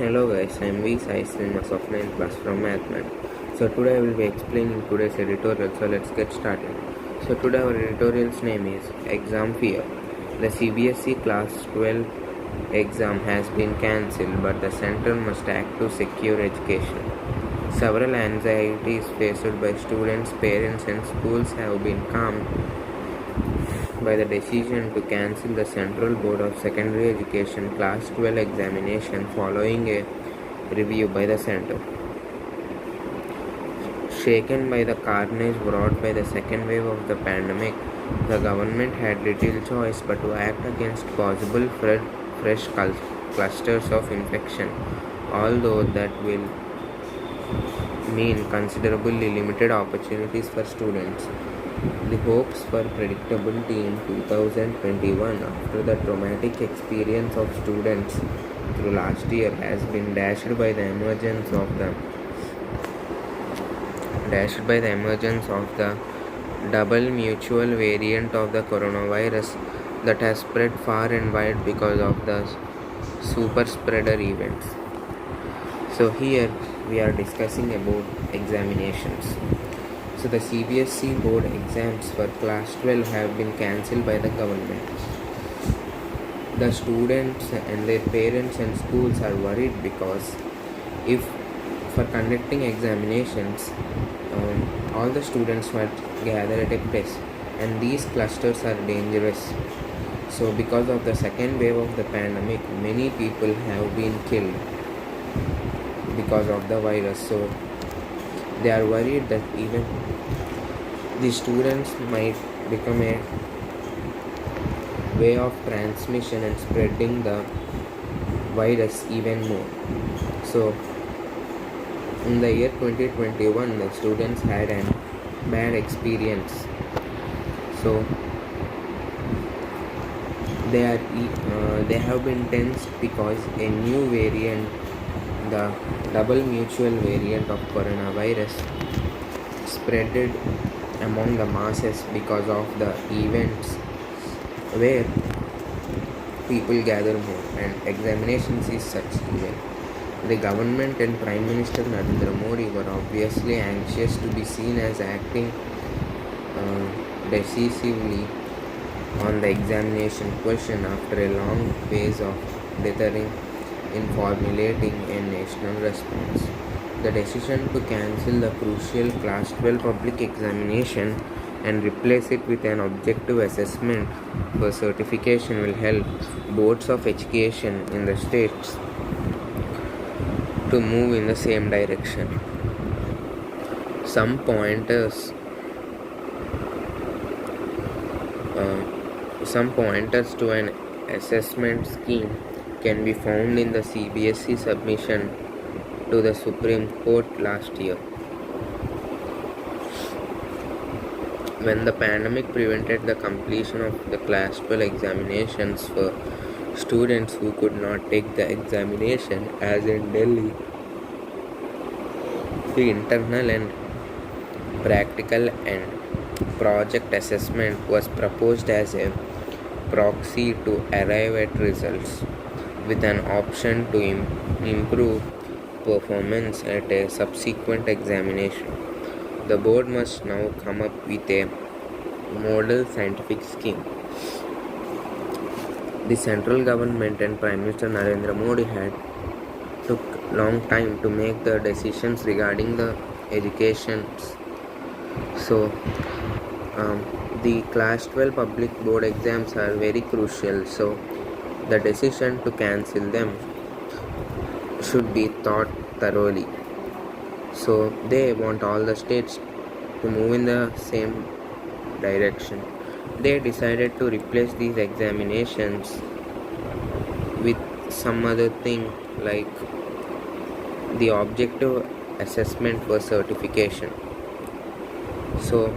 Hello guys, I am V Sai Srimas of 9th class from Mathman. So today I will be explaining today's editorial, so let's get started. So today our editorial's name is Exam Fear. The CBSE class 12 exam has been cancelled, but the center must act to secure education. Several anxieties faced by students, parents and schools have been calmed by the decision to cancel the Central Board of Secondary Education Class 12 examination following a review by the center. Shaken by the carnage brought by the second wave of the pandemic, the government had little choice but to act against possible fresh clusters of infection, although that will mean considerably limited opportunities for students. The hopes for predictability in 2021 after the traumatic experience of students through last year has been dashed by the emergence of the double mutual variant of the coronavirus that has spread far and wide because of the super spreader events. So here we are discussing about examinations. So the CBSE board exams for class 12 have been cancelled by the government. The students and their parents and schools are worried because if for conducting examinations, all the students might gather at a place and these clusters are dangerous. So because of the second wave of the pandemic, many people have been killed because of the virus. So they are worried that even the students might become a way of transmission and spreading the virus even more. So in the year 2021, the students had a bad experience. So they have been tensed because a new variant, the double mutual variant of coronavirus, spreaded among the masses because of the events where people gather more, and examinations is such event. The government and Prime Minister Narendra Modi were obviously anxious to be seen as acting decisively on the examination question after a long phase of dithering in formulating a national response. The decision to cancel the crucial Class 12 public examination and replace it with an objective assessment for certification will help boards of education in the states to move in the same direction. Some pointers to an assessment scheme can be found in the CBSE submission to the Supreme Court last year. When the pandemic prevented the completion of the Class 12 examinations for students who could not take the examination, as in Delhi, the internal and practical and project assessment was proposed as a proxy to arrive at results, with an option to improve performance at a subsequent examination. The board must now come up with a model scientific scheme. The central government and Prime Minister Narendra Modi had took long time to make the decisions regarding the educations. So the class 12 public board exams are very crucial. So the decision to cancel them should be thought thoroughly. So they want all the states to move in the same direction. They decided to replace these examinations with some other thing like the objective assessment for certification. So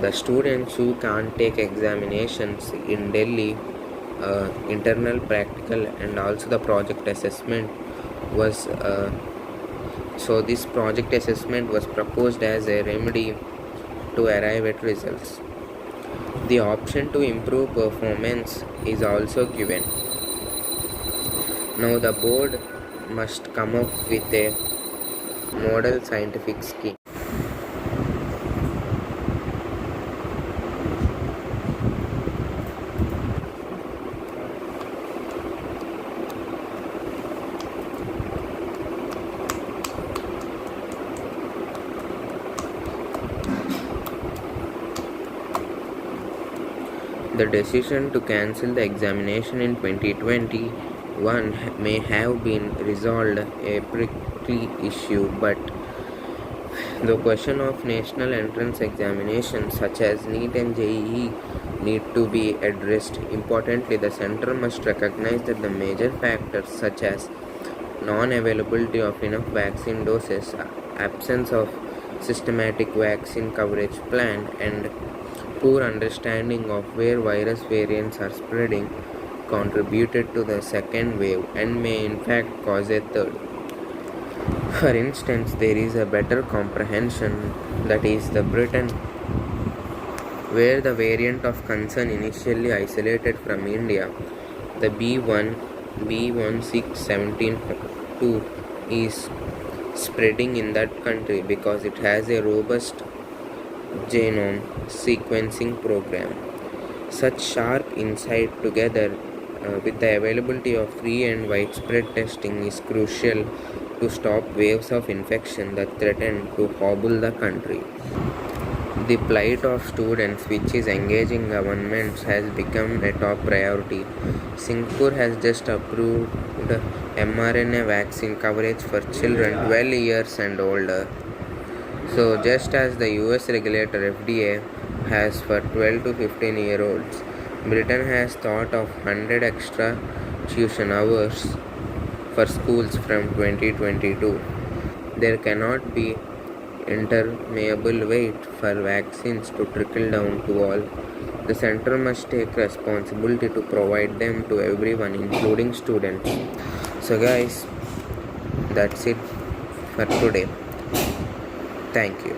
the students who can't take examinations in Delhi, internal, practical and also the project assessment was so this project assessment was proposed as a remedy to arrive at results. The option to improve performance is also given. Now the board must come up with a model scientific scheme. The decision to cancel the examination in 2021 may have been resolved a prickly issue, but the question of national entrance examinations such as NEET and JEE need to be addressed. Importantly, the center must recognize that the major factors such as non-availability of enough vaccine doses, absence of systematic vaccine coverage plan, and poor understanding of where virus variants are spreading contributed to the second wave and may in fact cause a third. For instance, there is a better comprehension, that is the Britain, where the variant of concern initially isolated from India, the B16172, is spreading in that country because it has a robust genome sequencing program. Such sharp insight, together with the availability of free and widespread testing, is crucial to stop waves of infection that threaten to hobble the country. The plight of students, which is engaging governments, has become a top priority. Singapore has just approved mRNA vaccine coverage for children 12 years and older. So, just as the US regulator FDA has for 12 to 15-year-olds, Britain has thought of 100 extra tuition hours for schools from 2022. There cannot be interminable wait for vaccines to trickle down to all. The center must take responsibility to provide them to everyone, including students. So, guys, that's it for today. Thank you.